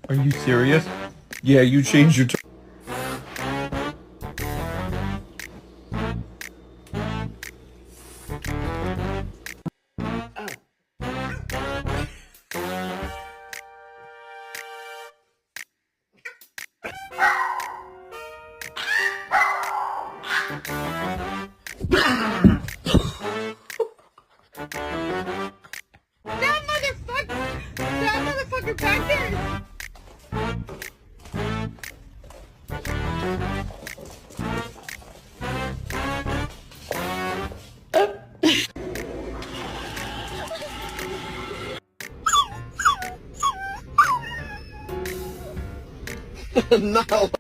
Are you serious? Yeah, you changed your. That motherfucker back there. No.